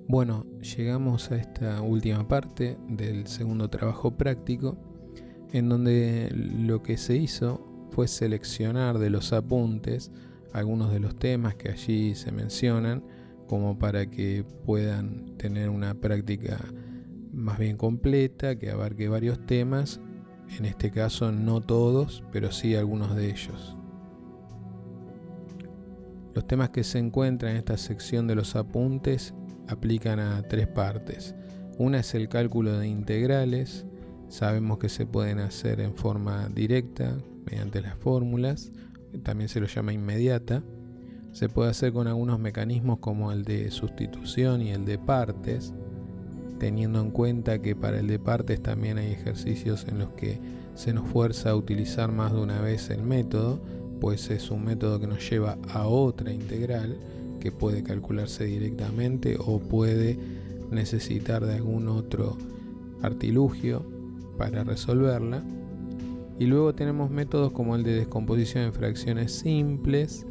Bueno, llegamos a esta última parte del segundo trabajo práctico, en donde lo que se hizo fue seleccionar de los apuntes algunos de los temas que allí se mencionan, como para que puedan tener una práctica más bien completa, que abarque varios temas, en este caso no todos, pero sí algunos de ellos. Los temas que se encuentran en esta sección de los apuntes aplican a tres partes. Una es el cálculo de integrales. Sabemos que se pueden hacer en forma directa mediante las fórmulas, también se lo llama inmediata. Se puede hacer con algunos mecanismos como el de sustitución y el de partes, teniendo en cuenta que para el de partes también hay ejercicios en los que se nos fuerza a utilizar más de una vez el método, pues es un método que nos lleva a otra integral que puede calcularse directamente o puede necesitar de algún otro artilugio para resolverla. Y luego tenemos métodos como el de descomposición en fracciones simples,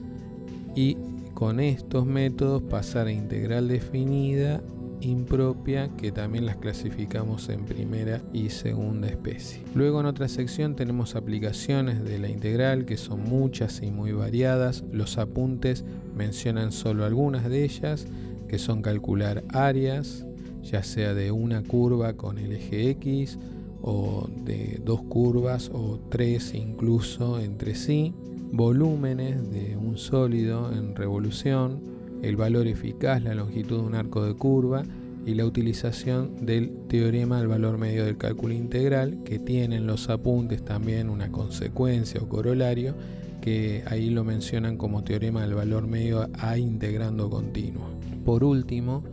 y con estos métodos pasar a integral definida, impropia, que también las clasificamos en primera y segunda especie. Luego en otra sección tenemos aplicaciones de la integral, que son muchas y muy variadas. Los apuntes mencionan solo algunas de ellas, que son calcular áreas, ya sea de una curva con el eje X, o de dos curvas o tres incluso entre sí, volúmenes de un sólido en revolución, el valor eficaz, la longitud de un arco de curva y la utilización del teorema del valor medio del cálculo integral, que tienen los apuntes también una consecuencia o corolario, que ahí lo mencionan como teorema del valor medio a integrando continuo. Por último,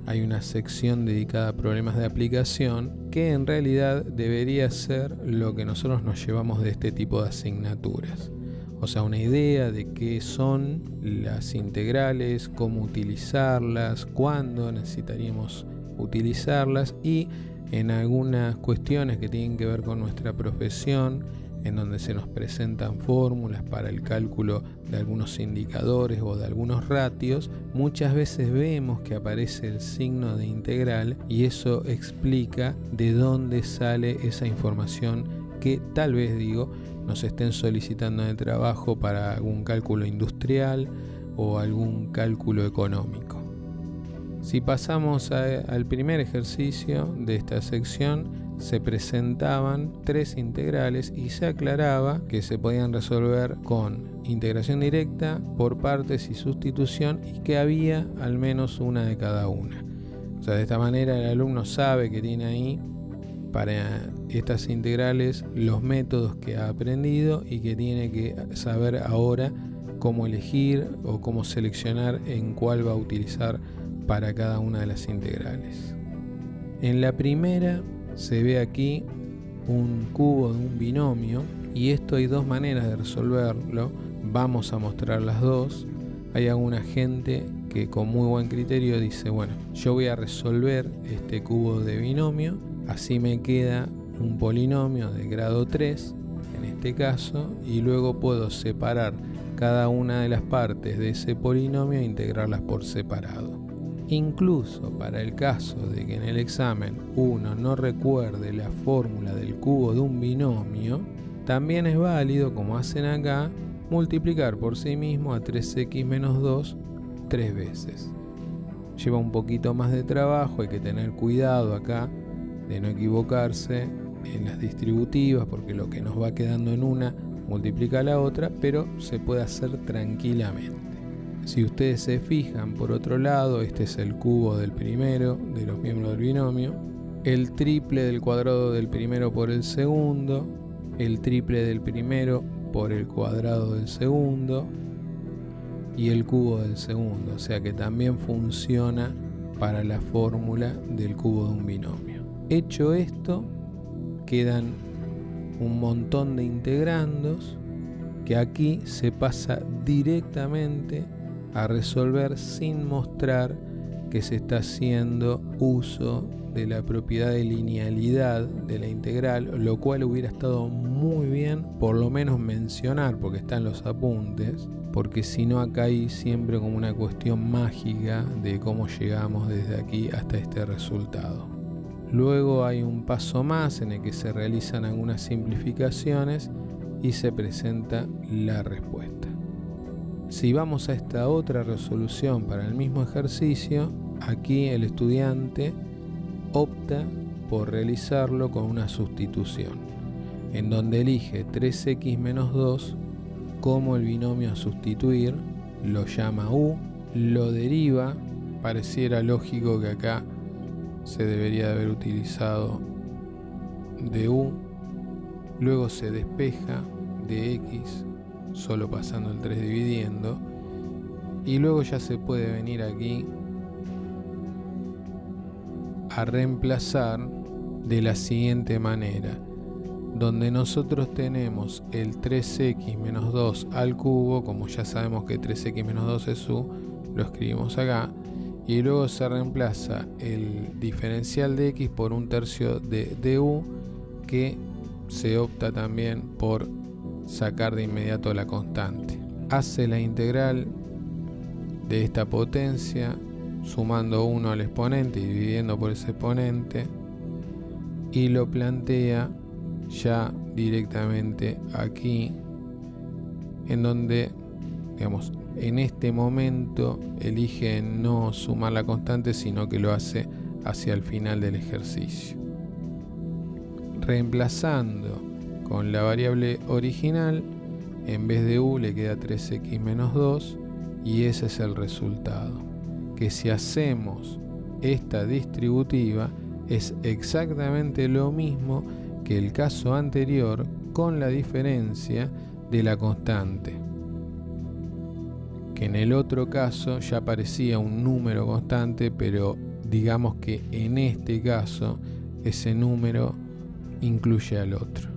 hay una sección dedicada a problemas de aplicación, que en realidad debería ser lo que nosotros nos llevamos de este tipo de asignaturas. O sea, una idea de qué son las integrales, cómo utilizarlas, cuándo necesitaríamos utilizarlas, y en algunas cuestiones que tienen que ver con nuestra profesión, en donde se nos presentan fórmulas para el cálculo de algunos indicadores o de algunos ratios, muchas veces vemos que aparece el signo de integral, y eso explica de dónde sale esa información que tal vez, nos estén solicitando en el trabajo para algún cálculo industrial o algún cálculo económico. Si pasamos al primer ejercicio de esta sección, se presentaban tres integrales y se aclaraba que se podían resolver con integración directa, por partes y sustitución, y que había al menos una de cada una. O sea, de esta manera el alumno sabe que tiene ahí para estas integrales los métodos que ha aprendido y que tiene que saber ahora cómo elegir o cómo seleccionar en cuál va a utilizar para cada una de las integrales. En la primera se ve aquí un cubo de un binomio, y esto hay dos maneras de resolverlo. Vamos a mostrar las dos. Hay alguna gente que con muy buen criterio dice, bueno, yo voy a resolver este cubo de binomio, así me queda un polinomio de grado 3 en este caso, y luego puedo separar cada una de las partes de ese polinomio e integrarlas por separado. Incluso para el caso de que en el examen uno no recuerde la fórmula del cubo de un binomio, también es válido, como hacen acá, multiplicar por sí mismo a 3x menos 2 tres veces. Lleva un poquito más de trabajo, hay que tener cuidado acá de no equivocarse en las distributivas, porque lo que nos va quedando en una multiplica a la otra, pero se puede hacer tranquilamente. Si ustedes se fijan, por otro lado, este es el cubo del primero de los miembros del binomio, el triple del cuadrado del primero por el segundo, el triple del primero por el cuadrado del segundo y el cubo del segundo, o sea que también funciona para la fórmula del cubo de un binomio. Hecho esto, quedan un montón de integrandos que aquí se pasa directamente a resolver sin mostrar que se está haciendo uso de la propiedad de linealidad de la integral, lo cual hubiera estado muy bien por lo menos mencionar, porque está en los apuntes, porque si no acá hay siempre como una cuestión mágica de cómo llegamos desde aquí hasta este resultado. Luego hay un paso más en el que se realizan algunas simplificaciones y se presenta la respuesta. Si vamos a esta otra resolución para el mismo ejercicio, aquí el estudiante opta por realizarlo con una sustitución, en donde elige 3x menos 2 como el binomio a sustituir, lo llama u, lo deriva, pareciera lógico que acá se debería de haber utilizado de u, luego se despeja de x, solo pasando el 3 dividiendo, y luego ya se puede venir aquí a reemplazar de la siguiente manera, donde nosotros tenemos el 3x menos 2 al cubo, como ya sabemos que 3x menos 2 es u, lo escribimos acá, y luego se reemplaza el diferencial de x por 1/3 de du, que se opta también por sacar de inmediato la constante. Hace la integral de esta potencia sumando 1 al exponente y dividiendo por ese exponente, y lo plantea ya directamente aquí, en donde, digamos, en este momento elige no sumar la constante, sino que lo hace hacia el final del ejercicio. Reemplazando con la variable original, en vez de u le queda 3x menos 2, y ese es el resultado. Que si hacemos esta distributiva es exactamente lo mismo que el caso anterior, con la diferencia de la constante, que en el otro caso ya parecía un número constante, pero digamos que en este caso ese número incluye al otro.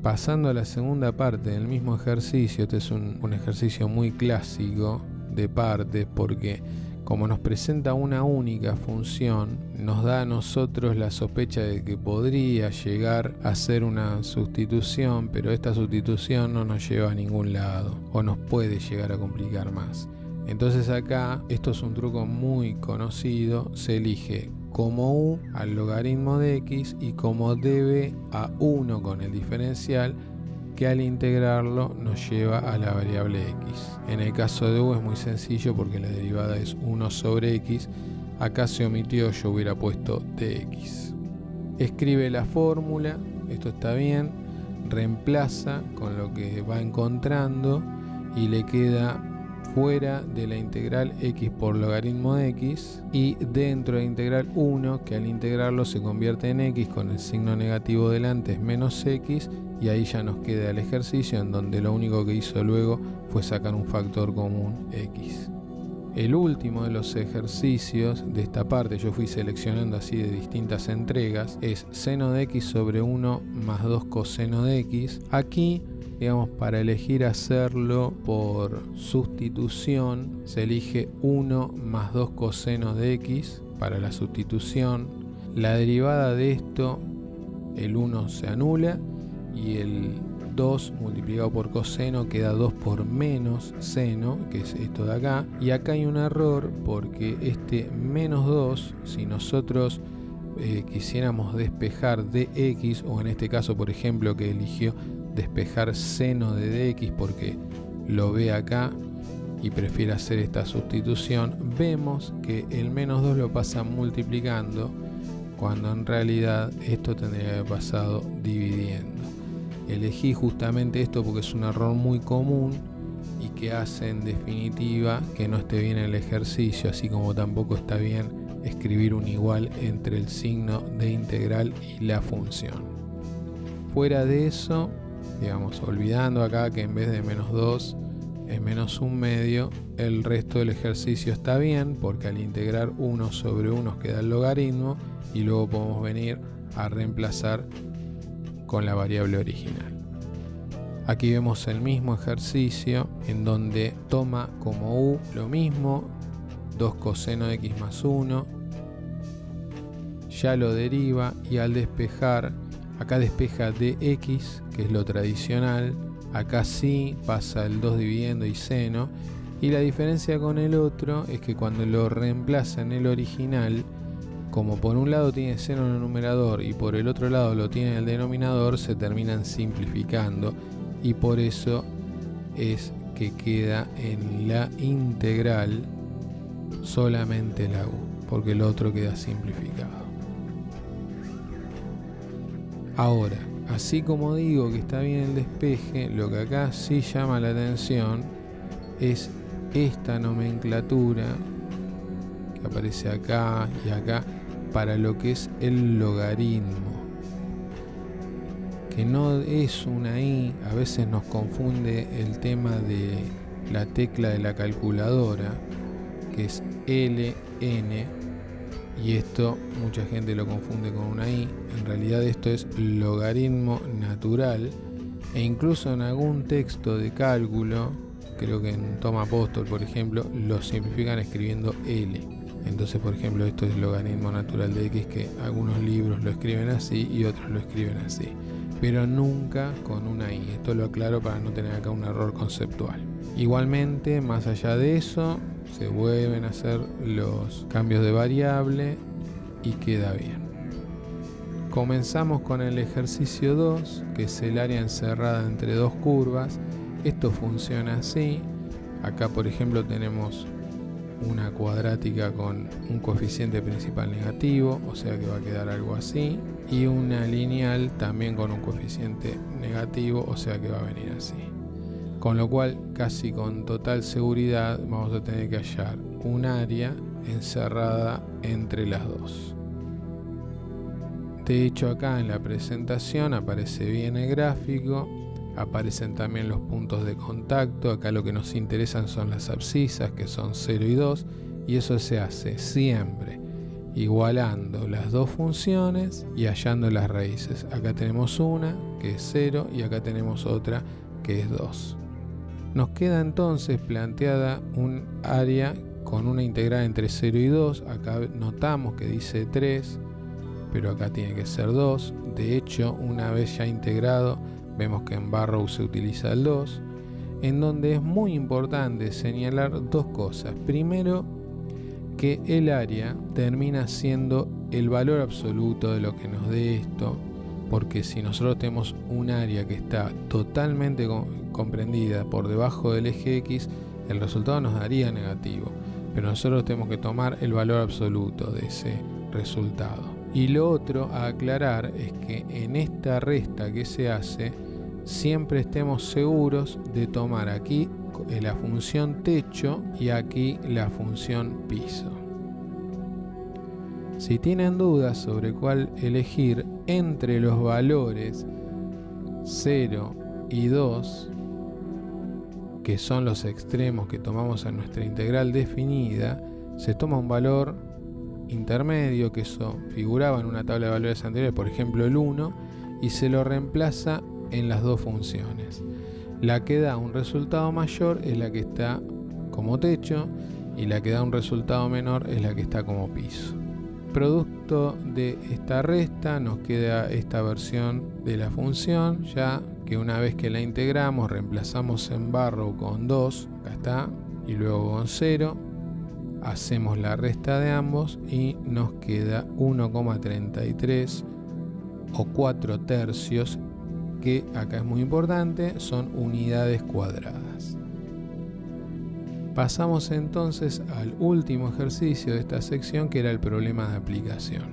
Pasando a la segunda parte del mismo ejercicio, este es un ejercicio muy clásico de partes, porque como nos presenta una única función, nos da a nosotros la sospecha de que podría llegar a ser una sustitución, pero esta sustitución no nos lleva a ningún lado o nos puede llegar a complicar más. Entonces acá, esto es un truco muy conocido, se elige como u al logaritmo de x y como db a 1 con el diferencial, que al integrarlo nos lleva a la variable x. En el caso de u es muy sencillo porque la derivada es 1 sobre x, acá se omitió, yo hubiera puesto dx. Escribe la fórmula, esto está bien, reemplaza con lo que va encontrando y le queda fuera de la integral x por logaritmo de x, y dentro de la integral 1, que al integrarlo se convierte en x con el signo negativo delante, es menos x, y ahí ya nos queda el ejercicio en donde lo único que hizo luego fue sacar un factor común x. El último de los ejercicios de esta parte, yo fui seleccionando así de distintas entregas, es seno de x sobre 1 más 2 coseno de x. Aquí, digamos, para elegir hacerlo por sustitución, se elige 1 más 2 coseno de x para la sustitución. La derivada de esto, el 1 se anula y el 2 multiplicado por coseno queda 2 por menos seno, que es esto de acá. Y acá hay un error porque este menos 2, si nosotros quisiéramos despejar dx, o en este caso por ejemplo que eligió despejar seno de dx porque lo ve acá y prefiere hacer esta sustitución, vemos que el menos 2 lo pasa multiplicando, cuando en realidad esto tendría que haber pasado dividiendo. Elegí justamente esto porque es un error muy común y que hace en definitiva que no esté bien el ejercicio, así como tampoco está bien escribir un igual entre el signo de integral y la función. Fuera de eso, digamos, olvidando acá que en vez de menos 2 es menos 1/2, el resto del ejercicio está bien porque al integrar 1 sobre 1 queda el logaritmo y luego podemos venir a reemplazar con la variable original. Aquí vemos el mismo ejercicio en donde toma como u lo mismo, 2 coseno de x más 1, ya lo deriva y al despejar, acá despeja dx, que es lo tradicional, Acá sí pasa el 2 dividiendo y seno, y la diferencia con el otro es que cuando lo reemplaza en el original, como por un lado tiene seno en el numerador y por el otro lado lo tiene en el denominador, se terminan simplificando, y por eso es que queda en la integral solamente la u, porque el otro queda simplificado. Ahora, así como digo que está bien el despeje, lo que acá sí llama la atención es esta nomenclatura que aparece acá y acá para lo que es el logaritmo, que no es una i. A veces nos confunde el tema de la tecla de la calculadora, que es LN, y esto mucha gente lo confunde con una i. En realidad esto es logaritmo natural, e incluso en algún texto de cálculo, creo que en Toma Apóstol por ejemplo, lo simplifican escribiendo L. Entonces, por ejemplo, esto es logaritmo natural de x, que algunos libros lo escriben así y otros lo escriben así, pero nunca con una i. Esto lo aclaro para no tener acá un error conceptual. Igualmente, más allá de eso, se vuelven a hacer los cambios de variable y queda bien. Comenzamos con el ejercicio 2, que es el área encerrada entre dos curvas. Esto funciona así. Acá, por ejemplo, tenemos una cuadrática con un coeficiente principal negativo, o sea que va a quedar algo así, y una lineal también con un coeficiente negativo, o sea que va a venir así. Con lo cual, casi con total seguridad, vamos a tener que hallar un área encerrada entre las dos. De hecho, acá en la presentación aparece bien el gráfico, aparecen también los puntos de contacto. Acá lo que nos interesan son las abscisas, que son 0 y 2, y eso se hace siempre igualando las dos funciones y hallando las raíces. Acá tenemos una, que es 0, y acá tenemos otra, que es 2. Nos queda entonces planteada un área con una integral entre 0 y 2. Acá notamos que dice 3, pero acá tiene que ser 2. De hecho, una vez ya integrado, vemos que en Barrow se utiliza el 2, en donde es muy importante señalar dos cosas. Primero, que el área termina siendo el valor absoluto de lo que nos dé esto, porque si nosotros tenemos un área que está totalmente comprendida por debajo del eje X, el resultado nos daría negativo, pero nosotros tenemos que tomar el valor absoluto de ese resultado. Y lo otro a aclarar es que en esta resta que se hace, siempre estemos seguros de tomar aquí la función techo y aquí la función piso. Si tienen dudas sobre cuál elegir entre los valores 0 y 2, que son los extremos que tomamos en nuestra integral definida, se toma un valor intermedio, que eso figuraba en una tabla de valores anteriores, por ejemplo el 1, y se lo reemplaza en las dos funciones. La que da un resultado mayor es la que está como techo, y la que da un resultado menor es la que está como piso. Producto de esta resta nos queda esta versión de la función, ya que una vez que la integramos reemplazamos en Barrow con 2, acá está, y luego con 0, hacemos la resta de ambos y nos queda 1,33 o 4 tercios, que acá es muy importante, son unidades cuadradas. Pasamos entonces al último ejercicio de esta sección, que era el problema de aplicación.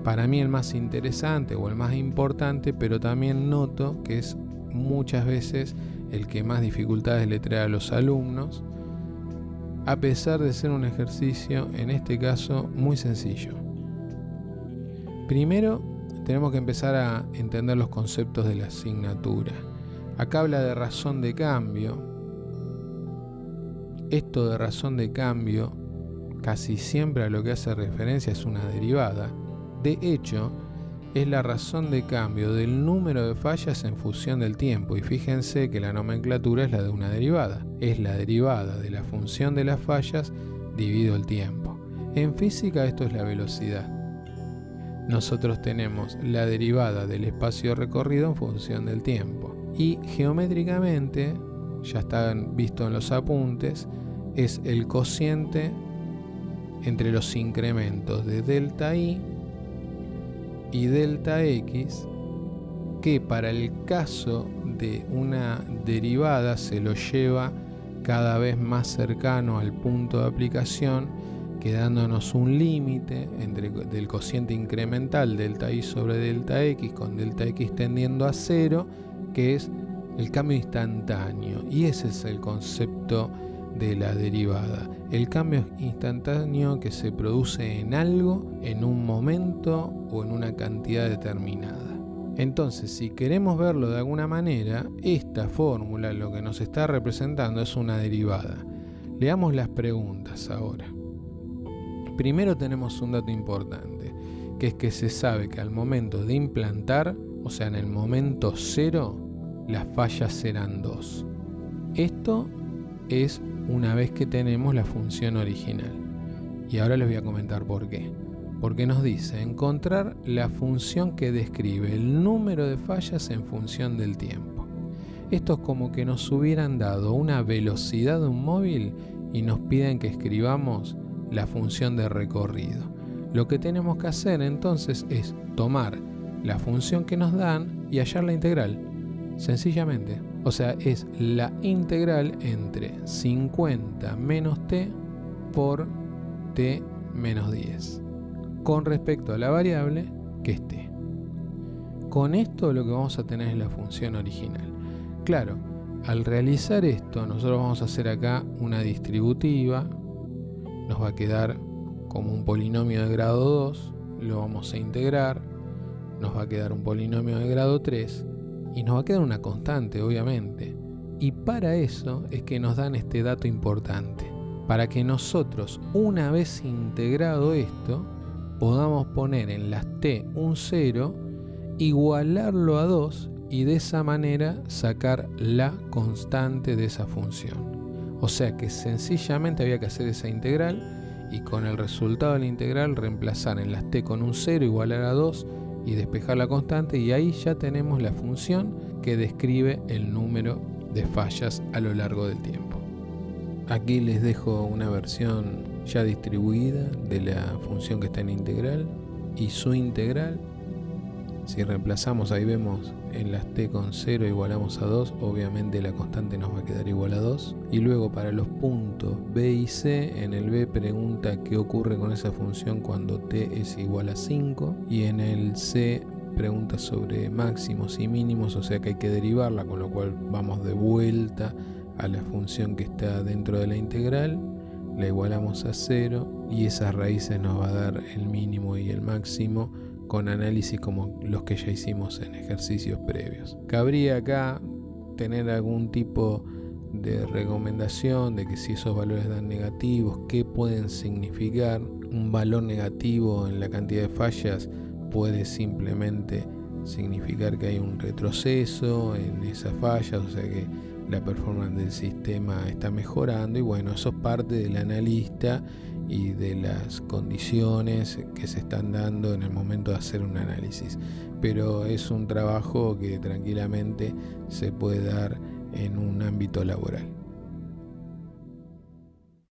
Para mí el más interesante o el más importante, pero también noto que es muchas veces el que más dificultades le trae a los alumnos, a pesar de ser un ejercicio, en este caso, muy sencillo. Primero, tenemos que empezar a entender los conceptos de la asignatura. Acá habla de razón de cambio. Esto de razón de cambio casi siempre a lo que hace referencia es una derivada. De hecho, es la razón de cambio del número de fallas en función del tiempo, y fíjense que la nomenclatura es la de una derivada. Es la derivada de la función de las fallas dividido el tiempo. En física esto es la velocidad. Nosotros tenemos la derivada del espacio recorrido en función del tiempo. Y geométricamente, ya está visto en los apuntes, es el cociente entre los incrementos de delta i y delta x, que para el caso de una derivada se lo lleva cada vez más cercano al punto de aplicación, quedándonos un límite del cociente incremental delta i sobre delta x, con delta x tendiendo a 0, que es el cambio instantáneo. Y ese es el concepto de la derivada, el cambio instantáneo que se produce en algo, en un momento o en una cantidad determinada. Entonces, si queremos verlo de alguna manera, esta fórmula lo que nos está representando es una derivada. Leamos las preguntas ahora. Primero tenemos un dato importante, que es que se sabe que al momento de implantar, o sea en el momento 0, las fallas serán 2. Esto es una vez que tenemos la función original. Y ahora les voy a comentar por qué. Porque nos dice encontrar la función que describe el número de fallas en función del tiempo. Esto es como que nos hubieran dado una velocidad de un móvil y nos piden que escribamos la función de recorrido. Lo que tenemos que hacer entonces es tomar la función que nos dan y hallar la integral. Sencillamente. O sea, es la integral entre 50 menos t por t menos 10 con respecto a la variable que es t. Con esto lo que vamos a tener es la función original. Claro, al realizar esto nosotros vamos a hacer acá una distributiva, nos va a quedar como un polinomio de grado 2, lo vamos a integrar, nos va a quedar un polinomio de grado 3 y nos va a quedar una constante, obviamente. Y para eso es que nos dan este dato importante, para que nosotros, una vez integrado esto, podamos poner en las t un 0, igualarlo a 2 y de esa manera sacar la constante de esa función. O sea que sencillamente había que hacer esa integral y con el resultado de la integral reemplazar en las t con un 0, igualar a 2 y despejar la constante, y ahí ya tenemos la función que describe el número de fallas a lo largo del tiempo. Aquí les dejo una versión ya distribuida de la función que está en integral y su integral. Si reemplazamos, ahí vemos en las t con 0 igualamos a 2, obviamente la constante nos va a quedar igual a 2. Y luego para los puntos b y c, en el b pregunta qué ocurre con esa función cuando t es igual a 5, y en el c pregunta sobre máximos y mínimos, o sea que hay que derivarla, con lo cual vamos de vuelta a la función que está dentro de la integral, la igualamos a 0 y esas raíces nos va a dar el mínimo y el máximo con análisis como los que ya hicimos en ejercicios previos. Cabría acá tener algún tipo de recomendación de que si esos valores dan negativos, ¿qué pueden significar? Un valor negativo en la cantidad de fallas puede simplemente significar que hay un retroceso en esas fallas, o sea que la performance del sistema está mejorando, y bueno, eso es parte del analista y de las condiciones que se están dando en el momento de hacer un análisis, pero es un trabajo que tranquilamente se puede dar en un ámbito laboral.